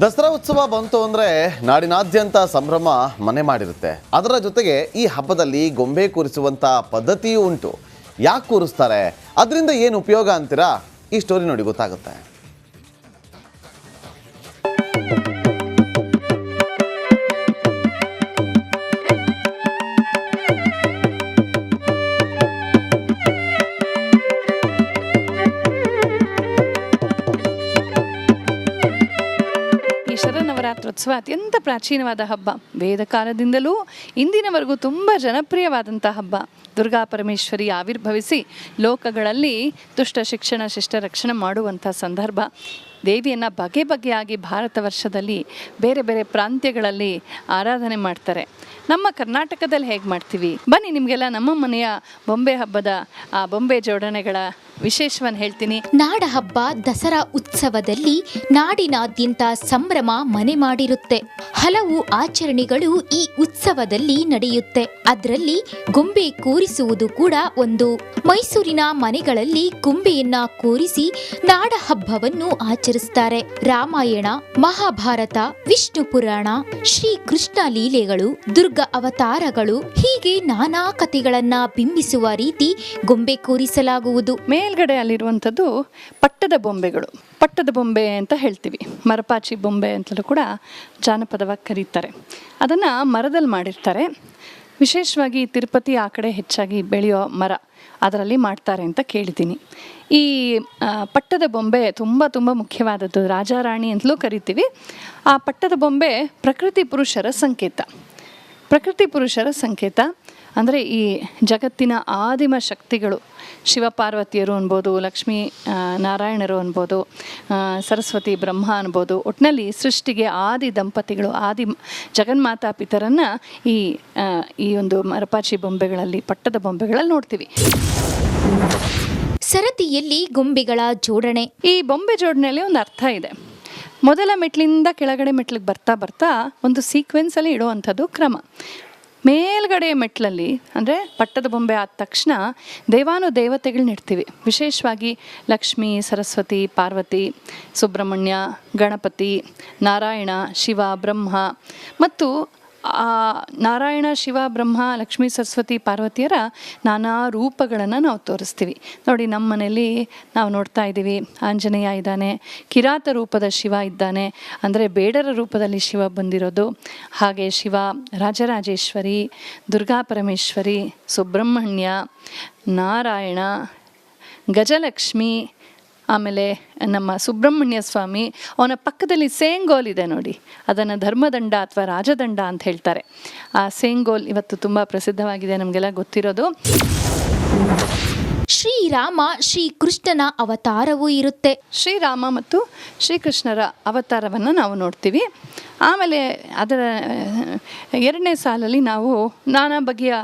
ದಸರಾ ಉತ್ಸವ ಬಂತು ಅಂದರೆ ನಾಡಿನಾದ್ಯಂತ ಸಂಭ್ರಮ ಮನೆ ಮಾಡಿರುತ್ತೆ. ಅದರ ಜೊತೆಗೆ ಈ ಹಬ್ಬದಲ್ಲಿ ಗೊಂಬೆ ಕೂರಿಸುವಂಥ ಪದ್ಧತಿಯೂ ಉಂಟು. ಯಾಕೆ ಕೂರಿಸ್ತಾರೆ, ಅದರಿಂದ ಏನು ಉಪಯೋಗ ಅಂತೀರಾ? ಈ ಸ್ಟೋರಿ ನೋಡಿ ಗೊತ್ತಾಗುತ್ತೆ. ನವರಾತ್ರೋತ್ಸವ ಅತ್ಯಂತ ಪ್ರಾಚೀನವಾದ ಹಬ್ಬ. ವೇದ ಕಾಲದಿಂದಲೂ ಇಂದಿನವರೆಗೂ ತುಂಬ ಜನಪ್ರಿಯವಾದಂಥ ಹಬ್ಬ. ದುರ್ಗಾ ಪರಮೇಶ್ವರಿ ಆವಿರ್ಭವಿಸಿ ಲೋಕಗಳಲ್ಲಿ ದುಷ್ಟ ಶಿಕ್ಷಣ ಶಿಷ್ಟ ರಕ್ಷಣೆ ಮಾಡುವಂಥ ಸಂದರ್ಭ. ದೇವಿಯನ್ನು ಬಗೆ ಬಗೆಯಾಗಿ ಭಾರತ ವರ್ಷದಲ್ಲಿ ಬೇರೆ ಬೇರೆ ಪ್ರಾಂತ್ಯಗಳಲ್ಲಿ ಆರಾಧನೆ ಮಾಡ್ತಾರೆ. ನಮ್ಮ ಕರ್ನಾಟಕದಲ್ಲಿ ಹೇಗೆ ಮಾಡ್ತೀವಿ ಬನ್ನಿ, ನಿಮಗೆಲ್ಲ ನಮ್ಮ ಮನೆಯ ಬೊಂಬೆ ಹಬ್ಬದ ಆ ಬೊಂಬೆ ಜೋಡಣೆಗಳ ವಿಶೇಷವನ್ನು ಹೇಳ್ತೀನಿ. ನಾಡ ಹಬ್ಬ ದಸರಾ ಉತ್ಸವದಲ್ಲಿ ನಾಡಿನಾದ್ಯಂತ ಸಂಭ್ರಮ ಮನೆ ಮಾಡಿರುತ್ತೆ. ಹಲವು ಆಚರಣೆಗಳು ಈ ಉತ್ಸವದಲ್ಲಿ ನಡೆಯುತ್ತೆ. ಅದರಲ್ಲಿ ಗೊಂಬೆ ಕೂರಿಸುವುದು ಕೂಡ ಒಂದು. ಮೈಸೂರಿನ ಮನೆಗಳಲ್ಲಿ ಗೊಂಬೆಯನ್ನ ಕೂರಿಸಿ ನಾಡ ಹಬ್ಬವನ್ನು ಆಚರಿಸ್ತಾರೆ. ರಾಮಾಯಣ, ಮಹಾಭಾರತ, ವಿಷ್ಣು ಪುರಾಣ, ಶ್ರೀ ಕೃಷ್ಣ ಲೀಲೆಗಳು, ದುರ್ಗ ಅವತಾರಗಳು, ಹೀಗೆ ನಾನಾ ಕಥೆಗಳನ್ನ ಬಿಂಬಿಸುವ ರೀತಿ ಗೊಂಬೆ ಕೂರಿಸಲಾಗುವುದು. ಮೇಲ್ಗಡೆ ಅಲ್ಲಿರುವಂಥದ್ದು ಪಟ್ಟದ ಬೊಂಬೆಗಳು. ಪಟ್ಟದ ಬೊಂಬೆ ಅಂತ ಹೇಳ್ತೀವಿ. ಮರಪಾಚಿ ಬೊಂಬೆ ಅಂತಲೂ ಕೂಡ ಜಾನಪದವಾಗಿ ಕರೀತಾರೆ. ಅದನ್ನು ಮರದಲ್ಲಿ ಮಾಡಿರ್ತಾರೆ. ವಿಶೇಷವಾಗಿ ತಿರುಪತಿ ಆ ಕಡೆ ಹೆಚ್ಚಾಗಿ ಬೆಳೆಯೋ ಮರ, ಅದರಲ್ಲಿ ಮಾಡ್ತಾರೆ ಅಂತ ಕೇಳಿದ್ದೀನಿ. ಈ ಪಟ್ಟದ ಬೊಂಬೆ ತುಂಬ ತುಂಬ ಮುಖ್ಯವಾದದ್ದು. ರಾಜಾರಾಣಿ ಅಂತಲೂ ಕರಿತೀವಿ. ಆ ಪಟ್ಟದ ಬೊಂಬೆ ಪ್ರಕೃತಿ ಪುರುಷರ ಸಂಕೇತ. ಪ್ರಕೃತಿ ಪುರುಷರ ಸಂಕೇತ ಅಂದರೆ ಈ ಜಗತ್ತಿನ ಆದಿಮ ಶಕ್ತಿಗಳು, ಶಿವಪಾರ್ವತಿಯರು ಅನ್ಬೋದು, ಲಕ್ಷ್ಮೀ ನಾರಾಯಣರು ಅನ್ಬೋದು, ಸರಸ್ವತಿ ಬ್ರಹ್ಮ ಅನ್ಬೋದು, ಒಟ್ಟಿನಲ್ಲಿ ಸೃಷ್ಟಿಗೆ ಆದಿ ದಂಪತಿಗಳು, ಆದಿ ಜಗನ್ಮಾತಾ ಪಿತರನ್ನು ಈ ಒಂದು ಮರಪಾಚಿ ಬೊಂಬೆಗಳಲ್ಲಿ, ಪಟ್ಟದ ಬೊಂಬೆಗಳಲ್ಲಿ ನೋಡ್ತೀವಿ. ಸರದಿಯಲ್ಲಿ ಗೊಂಬೆಗಳ ಜೋಡಣೆ. ಈ ಬೊಂಬೆ ಜೋಡಣೆಯಲ್ಲಿ ಒಂದು ಅರ್ಥ ಇದೆ. ಮೊದಲ ಮೆಟ್ಲಿಂದ ಕೆಳಗಡೆ ಮೆಟ್ಲಿಗೆ ಬರ್ತಾ ಬರ್ತಾ ಒಂದು ಸೀಕ್ವೆನ್ಸಲ್ಲಿ ಇಡುವಂಥದ್ದು ಕ್ರಮ. ಮೇಲ್ಗಡೆ ಮೆಟ್ಲಲ್ಲಿ ಅಂದರೆ ಪಟ್ಟದ ಬೊಂಬೆ ಆದ ತಕ್ಷಣ ದೇವಾನುದೇವತೆಗಳನ್ನ ಇಡ್ತೀವಿ. ವಿಶೇಷವಾಗಿ ಲಕ್ಷ್ಮೀ, ಸರಸ್ವತಿ, ಪಾರ್ವತಿ, ಸುಬ್ರಹ್ಮಣ್ಯ, ಗಣಪತಿ, ನಾರಾಯಣ, ಶಿವ, ಬ್ರಹ್ಮ ಮತ್ತು ನಾರಾಯಣ, ಶಿವ, ಬ್ರಹ್ಮ, ಲಕ್ಷ್ಮೀ, ಸರಸ್ವತಿ, ಪಾರ್ವತಿಯರ ನಾನಾ ರೂಪಗಳನ್ನು ನಾವು ತೋರಿಸ್ತೀವಿ. ನೋಡಿ, ನಮ್ಮ ಮನೆಯಲ್ಲಿ ನಾವು ನೋಡ್ತಾ ಇದ್ದೀವಿ, ಆಂಜನೇಯ ಇದ್ದಾನೆ, ಕಿರಾತ ರೂಪದ ಶಿವ ಇದ್ದಾನೆ, ಅಂದರೆ ಬೇಡರ ರೂಪದಲ್ಲಿ ಶಿವ ಬಂದಿರೋದು. ಹಾಗೆ ಶಿವ, ರಾಜರಾಜೇಶ್ವರಿ, ದುರ್ಗಾ ಪರಮೇಶ್ವರಿ, ಸುಬ್ರಹ್ಮಣ್ಯ, ನಾರಾಯಣ, ಗಜಲಕ್ಷ್ಮಿ, ಆಮೇಲೆ ನಮ್ಮ ಸುಬ್ರಹ್ಮಣ್ಯ ಸ್ವಾಮಿ. ಅವನ ಪಕ್ಕದಲ್ಲಿ ಸೇಂಗೋಲ್ ಇದೆ ನೋಡಿ, ಅದನ್ನು ಧರ್ಮದಂಡ ಅಥವಾ ರಾಜದಂಡ ಅಂತ ಹೇಳ್ತಾರೆ. ಆ ಸೇಂಗೋಲ್ ಇವತ್ತು ತುಂಬ ಪ್ರಸಿದ್ಧವಾಗಿದೆ, ನಮಗೆಲ್ಲ ಗೊತ್ತಿರೋದು. ಶ್ರೀರಾಮ, ಶ್ರೀಕೃಷ್ಣನ ಅವತಾರವೂ ಇರುತ್ತೆ. ಶ್ರೀರಾಮ ಮತ್ತು ಶ್ರೀಕೃಷ್ಣರ ಅವತಾರವನ್ನು ನಾವು ನೋಡ್ತೀವಿ. ಆಮೇಲೆ ಅದರ ಎರಡನೇ ಸಾಲಲ್ಲಿ ನಾವು ನಾನಾ ಬಗೆಯ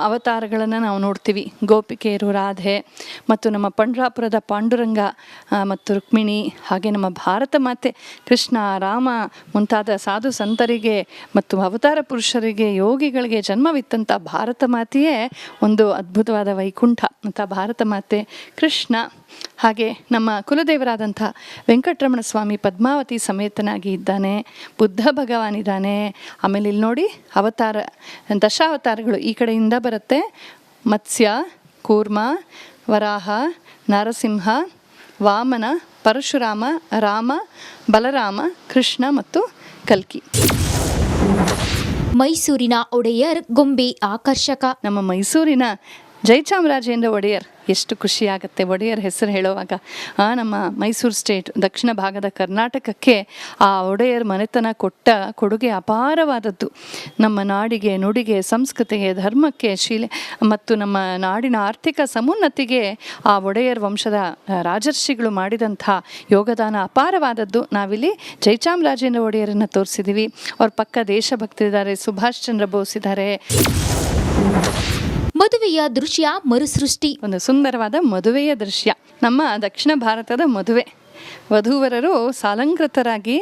ಅವತಾರಗಳನ್ನು ನಾವು ನೋಡ್ತೀವಿ. ಗೋಪಿಕೆಯರು, ರಾಧೆ ಮತ್ತು ನಮ್ಮ ಪಂಡ್ರಾಪುರದ ಪಾಂಡುರಂಗ ಮತ್ತು ರುಕ್ಮಿಣಿ, ಹಾಗೆ ನಮ್ಮ ಭಾರತ ಮಾತೆ ಕೃಷ್ಣ, ರಾಮ ಮುಂತಾದ ಸಾಧು ಸಂತರಿಗೆ ಮತ್ತು ಅವತಾರ ಪುರುಷರಿಗೆ, ಯೋಗಿಗಳಿಗೆ ಜನ್ಮವಿತ್ತಂಥ ಭಾರತ ಮಾತೆಯೇ ಒಂದು ಅದ್ಭುತವಾದ ವೈಕುಂಠ ಅಂತ ಭಾರತ ಮಾತೆ ಕೃಷ್ಣ. ಹಾಗೆ ನಮ್ಮ ಕುಲದೇವರಾದಂಥ ವೆಂಕಟರಮಣ ಸ್ವಾಮಿ ಪದ್ಮಾವತಿ ಸಮೇತನಾಗಿ ಇದ್ದಾನೆ. ಬುದ್ಧ ಭಗವಾನ್ ಇದ್ದಾನೆ. ಆಮೇಲೆ ಇಲ್ಲಿ ನೋಡಿ ಅವತಾರ, ದಶಾವತಾರಗಳು ಈ ಕಡೆಯಿಂದ ಬರುತ್ತೆ. ಮತ್ಸ್ಯ, ಕೂರ್ಮ, ವರಾಹ, ನರಸಿಂಹ, ವಾಮನ, ಪರಶುರಾಮ, ರಾಮ, ಬಲರಾಮ, ಕೃಷ್ಣ ಮತ್ತು ಕಲ್ಕಿ. ಮೈಸೂರಿನ ಒಡೆಯರ್ ಗೊಂಬೆ ಆಕರ್ಷಕ. ನಮ್ಮ ಮೈಸೂರಿನ ಜಯಚಾಮರಾಜೇಂದ್ರ ಒಡೆಯರ್, ಎಷ್ಟು ಖುಷಿಯಾಗುತ್ತೆ ಒಡೆಯರ್ ಹೆಸರು ಹೇಳುವಾಗ. ನಮ್ಮ ಮೈಸೂರು ಸ್ಟೇಟ್, ದಕ್ಷಿಣ ಭಾಗದ ಕರ್ನಾಟಕಕ್ಕೆ ಆ ಒಡೆಯರ್ ಮನೆತನ ಕೊಟ್ಟ ಕೊಡುಗೆ ಅಪಾರವಾದದ್ದು. ನಮ್ಮ ನಾಡಿಗೆ, ನುಡಿಗೆ, ಸಂಸ್ಕೃತಿಗೆ, ಧರ್ಮಕ್ಕೆ, ಶೀಲೆ ಮತ್ತು ನಮ್ಮ ನಾಡಿನ ಆರ್ಥಿಕ ಸಮುನ್ನತಿಗೆ ಆ ಒಡೆಯರ್ ವಂಶದ ರಾಜರ್ಷಿಗಳು ಮಾಡಿದಂಥ ಯೋಗದಾನ ಅಪಾರವಾದದ್ದು. ನಾವಿಲ್ಲಿ ಜಯಚಾಮರಾಜೇಂದ್ರ ಒಡೆಯರನ್ನು ತೋರಿಸಿದ್ದೀವಿ. ಅವ್ರ ಪಕ್ಕ ದೇಶಭಕ್ತರಿದ್ದಾರೆ, ಸುಭಾಷ್ ಚಂದ್ರ ಬೋಸ್ ಇದ್ದಾರೆ. ಮದುವೆಯ ದೃಶ್ಯ ಮರುಸೃಷ್ಟಿ. ಒಂದು ಸುಂದರವಾದ ಮದುವೆಯ ದೃಶ್ಯ. ನಮ್ಮ ದಕ್ಷಿಣ ಭಾರತದ ಮದುವೆ. ವಧೂವರರು ಸಾಲಂಕೃತರಾಗಿ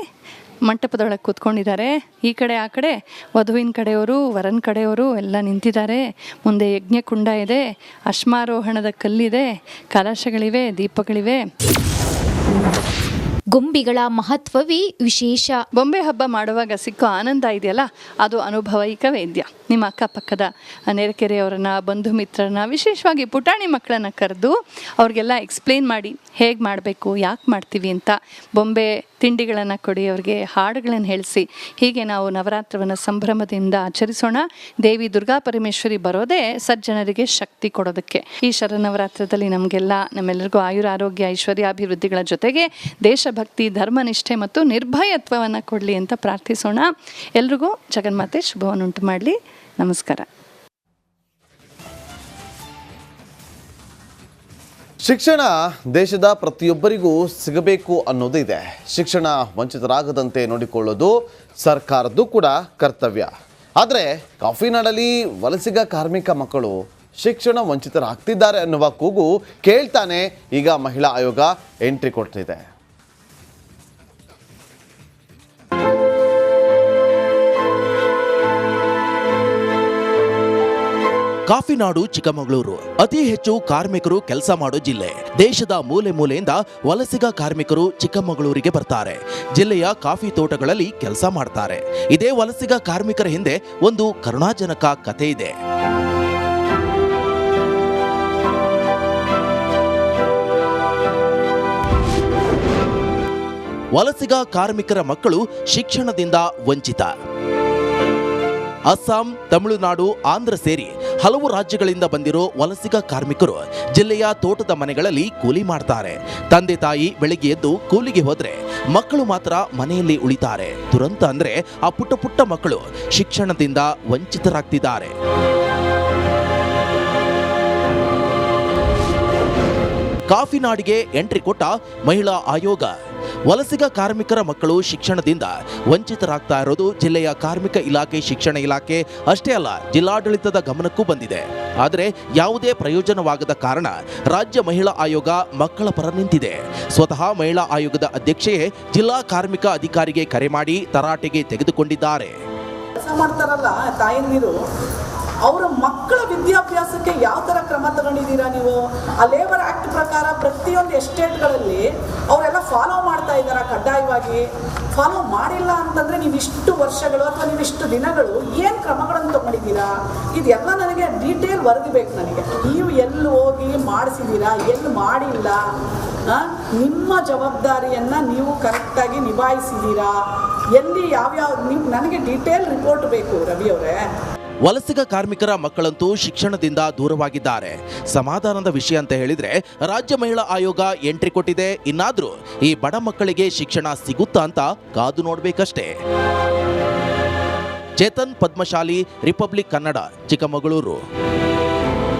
ಮಂಟಪದೊಳಗೆ ಕೂತ್ಕೊಂಡಿದ್ದಾರೆ. ಈ ಕಡೆ ಆ ಕಡೆ ವಧುವಿನ ಕಡೆಯವರು, ವರನ ಕಡೆಯವರು ಎಲ್ಲ ನಿಂತಿದ್ದಾರೆ. ಮುಂದೆ ಯಜ್ಞಕುಂಡ ಇದೆ, ಅಶ್ಮಾರೋಹಣದ ಕಲ್ಲಿದೆ, ಕಲಶಗಳಿವೆ, ದೀಪಗಳಿವೆ. ಗೊಂಬಿಗಳ ಮಹತ್ವವೇ ವಿಶೇಷ. ಬೊಂಬೆ ಹಬ್ಬ ಮಾಡುವಾಗ ಸಿಕ್ಕೋ ಆನಂದ ಇದೆಯಲ್ಲ, ಅದು ಅನುಭವೈಕ ವೇದ್ಯ. ನಿಮ್ಮ ಅಕ್ಕಪಕ್ಕದ ನೆರೆಕೆರೆಯವರನ್ನ, ಬಂಧು ಮಿತ್ರರನ್ನ, ವಿಶೇಷವಾಗಿ ಪುಟಾಣಿ ಮಕ್ಕಳನ್ನು ಕರೆದು ಅವ್ರಿಗೆಲ್ಲ ಎಕ್ಸ್ಪ್ಲೇನ್ ಮಾಡಿ ಹೇಗೆ ಮಾಡಬೇಕು, ಯಾಕೆ ಮಾಡ್ತೀವಿ ಅಂತ ಬೊಂಬೆ ತಿಂಡಿಗಳನ್ನು ಕೊಡಿ, ಅವ್ರಿಗೆ ಹಾಡುಗಳನ್ನು ಹೇಳಿಸಿ, ಹೀಗೆ ನಾವು ನವರಾತ್ರವನ್ನು ಸಂಭ್ರಮದಿಂದ ಆಚರಿಸೋಣ. ದೇವಿ ದುರ್ಗಾ ಪರಮೇಶ್ವರಿ ಬರೋದೇ ಸಜ್ಜನರಿಗೆ ಶಕ್ತಿ ಕೊಡೋದಕ್ಕೆ. ಈ ಶರನ್ನವರಾತ್ರದಲ್ಲಿ ನಮ್ಮೆಲ್ಲರಿಗೂ ಆಯುರ, ಆರೋಗ್ಯ, ಐಶ್ವರ್ಯಾಭಿವೃದ್ಧಿಗಳ ಜೊತೆಗೆ ದೇಶಭಕ್ತಿ, ಧರ್ಮನಿಷ್ಠೆ ಮತ್ತು ನಿರ್ಭಯತ್ವವನ್ನು ಕೊಡಲಿ ಅಂತ ಪ್ರಾರ್ಥಿಸೋಣ. ಎಲ್ರಿಗೂ ಜಗನ್ಮಾತೆ ಶುಭವನ್ನುಂಟು ಮಾಡಲಿ. ನಮಸ್ಕಾರ. ಶಿಕ್ಷಣ ದೇಶದ ಪ್ರತಿಯೊಬ್ಬರಿಗೂ ಸಿಗಬೇಕು ಅನ್ನೋದು ಇದೆ. ಶಿಕ್ಷಣ ವಂಚಿತರಾಗದಂತೆ ನೋಡಿಕೊಳ್ಳೋದು ಸರ್ಕಾರದ್ದು ಕೂಡ ಕರ್ತವ್ಯ. ಆದರೆ ಕಾಫಿನಾಡಲ್ಲಿ ವಲಸಿಗ ಕಾರ್ಮಿಕ ಮಕ್ಕಳು ಶಿಕ್ಷಣ ವಂಚಿತರಾಗ್ತಿದ್ದಾರೆ ಅನ್ನುವ ಕೂಗು ಕೇಳ್ತಾನೆ ಈಗ ಮಹಿಳಾ ಆಯೋಗ ಎಂಟ್ರಿ ಕೊಡ್ತಿದೆ. ಕಾಫಿನಾಡು ಚಿಕ್ಕಮಗಳೂರು ಅತಿ ಹೆಚ್ಚು ಕಾರ್ಮಿಕರು ಕೆಲಸ ಮಾಡೋ ಜಿಲ್ಲೆ. ದೇಶದ ಮೂಲೆ ಮೂಲೆಯಿಂದ ವಲಸಿಗ ಕಾರ್ಮಿಕರು ಚಿಕ್ಕಮಗಳೂರಿಗೆ ಬರ್ತಾರೆ. ಜಿಲ್ಲೆಯ ಕಾಫಿ ತೋಟಗಳಲ್ಲಿ ಕೆಲಸ ಮಾಡ್ತಾರೆ. ಇದೇ ವಲಸಿಗ ಕಾರ್ಮಿಕರ ಹಿಂದೆ ಒಂದು ಕರುಣಾಜನಕ ಕಥೆ ಇದೆ. ವಲಸಿಗ ಕಾರ್ಮಿಕರ ಮಕ್ಕಳು ಶಿಕ್ಷಣದಿಂದ ವಂಚಿತ. ಅಸ್ಸಾಂ, ತಮಿಳುನಾಡು, ಆಂಧ್ರ ಸೇರಿ ಹಲವು ರಾಜ್ಯಗಳಿಂದ ಬಂದಿರೋ ವಲಸಿಗ ಕಾರ್ಮಿಕರು ಜಿಲ್ಲೆಯ ತೋಟದ ಮನೆಗಳಲ್ಲಿ ಕೂಲಿ ಮಾಡ್ತಾರೆ. ತಂದೆ ತಾಯಿ ಬೆಳಿಗ್ಗೆ ಎದ್ದು ಕೂಲಿಗೆ ಹೋದ್ರೆ ಮಕ್ಕಳು ಮಾತ್ರ ಮನೆಯಲ್ಲಿ ಉಳಿತಾರೆ. ದುರಂತ ಅಂದ್ರೆ ಆ ಪುಟ್ಟ ಪುಟ್ಟ ಮಕ್ಕಳು ಶಿಕ್ಷಣದಿಂದ ವಂಚಿತರಾಗ್ತಿದ್ದಾರೆ. ಕಾಫಿನಾಡಿಗೆ ಎಂಟ್ರಿ ಕೊಟ್ಟ ಮಹಿಳಾ ಆಯೋಗ ವಲಸಿಗ ಕಾರ್ಮಿಕರ ಮಕ್ಕಳು ಶಿಕ್ಷಣದಿಂದ ವಂಚಿತರಾಗ್ತಾ ಇರೋದು ಜಿಲ್ಲೆಯ ಕಾರ್ಮಿಕ ಇಲಾಖೆ, ಶಿಕ್ಷಣ ಇಲಾಖೆ ಅಷ್ಟೇ ಅಲ್ಲ, ಜಿಲ್ಲಾಡಳಿತದ ಗಮನಕ್ಕೂ ಬಂದಿದೆ. ಆದರೆ ಯಾವುದೇ ಪ್ರಯೋಜನವಾಗದ ಕಾರಣ ರಾಜ್ಯ ಮಹಿಳಾ ಆಯೋಗ ಮಕ್ಕಳ ಪರ ನಿಂತಿದೆ. ಸ್ವತಃ ಮಹಿಳಾ ಆಯೋಗದ ಅಧ್ಯಕ್ಷೆಯೇ ಜಿಲ್ಲಾ ಕಾರ್ಮಿಕ ಅಧಿಕಾರಿಗೆ ಕರೆ ಮಾಡಿ ತರಾಟೆಗೆ ತೆಗೆದುಕೊಂಡಿದ್ದಾರೆ. ಕೆಲಸ ಮಾಡ್ತಾರಲ್ಲ ತಾಯಂದಿರು, ಅವರ ಮಕ್ಕಳ ವಿದ್ಯಾಭ್ಯಾಸಕ್ಕೆ ಯಾವ ಥರ ಕ್ರಮ ತಗೊಂಡಿದ್ದೀರಾ ನೀವು? ಆ ಲೇಬರ್ ಆ್ಯಕ್ಟ್ ಪ್ರಕಾರ ಪ್ರತಿಯೊಂದು ಎಸ್ಟೇಟ್ಗಳಲ್ಲಿ ಅವರೆಲ್ಲ ಫಾಲೋ ಮಾಡ್ತಾ ಇದ್ದಾರಾ? ಕಡ್ಡಾಯವಾಗಿ ಫಾಲೋ ಮಾಡಿಲ್ಲ ಅಂತಂದರೆ ನೀವು ಇಷ್ಟು ವರ್ಷಗಳು ಅಥವಾ ನೀವು ಇಷ್ಟು ದಿನಗಳು ಏನು ಕ್ರಮಗಳನ್ನು ತಗೊಂಡಿದ್ದೀರಾ? ಇದೆಲ್ಲ ನನಗೆ ಡೀಟೇಲ್ ವರದಿ ಬೇಕು ನನಗೆ. ನೀವು ಎಲ್ಲಿ ಹೋಗಿ ಮಾಡಿಸಿದ್ದೀರಾ, ಎಲ್ಲಿ ಮಾಡಿಲ್ಲ, ನಿಮ್ಮ ಜವಾಬ್ದಾರಿಯನ್ನು ನೀವು ಕರೆಕ್ಟಾಗಿ ನಿಭಾಯಿಸಿದ್ದೀರಾ, ಎಲ್ಲಿ ಯಾವ್ಯಾವ ನೀವು ನನಗೆ ಡೀಟೇಲ್ ರಿಪೋರ್ಟ್ ಬೇಕು ರವಿ ಅವರೇ. ವಲಸಿಗ ಕಾರ್ಮಿಕರ ಮಕ್ಕಳಂತೂ ಶಿಕ್ಷಣದಿಂದ ದೂರವಾಗಿದ್ದಾರೆ. ಸಮಾಧಾನದ ವಿಷಯ ಅಂತ ಹೇಳಿದ್ರೆ ರಾಜ್ಯ ಮಹಿಳಾ ಆಯೋಗ ಎಂಟ್ರಿ ಕೊಟ್ಟಿದೆ. ಇನ್ನಾದ್ರೂ ಈ ಬಡ ಮಕ್ಕಳಿಗೆ ಶಿಕ್ಷಣ ಸಿಗುತ್ತಾ ಅಂತ ಕಾದು ನೋಡ್ಬೇಕಷ್ಟೇ. ಚೇತನ್ ಪದ್ಮಶಾಲಿ, ರಿಪಬ್ಲಿಕ್ ಕನ್ನಡ, ಚಿಕ್ಕಮಗಳೂರು.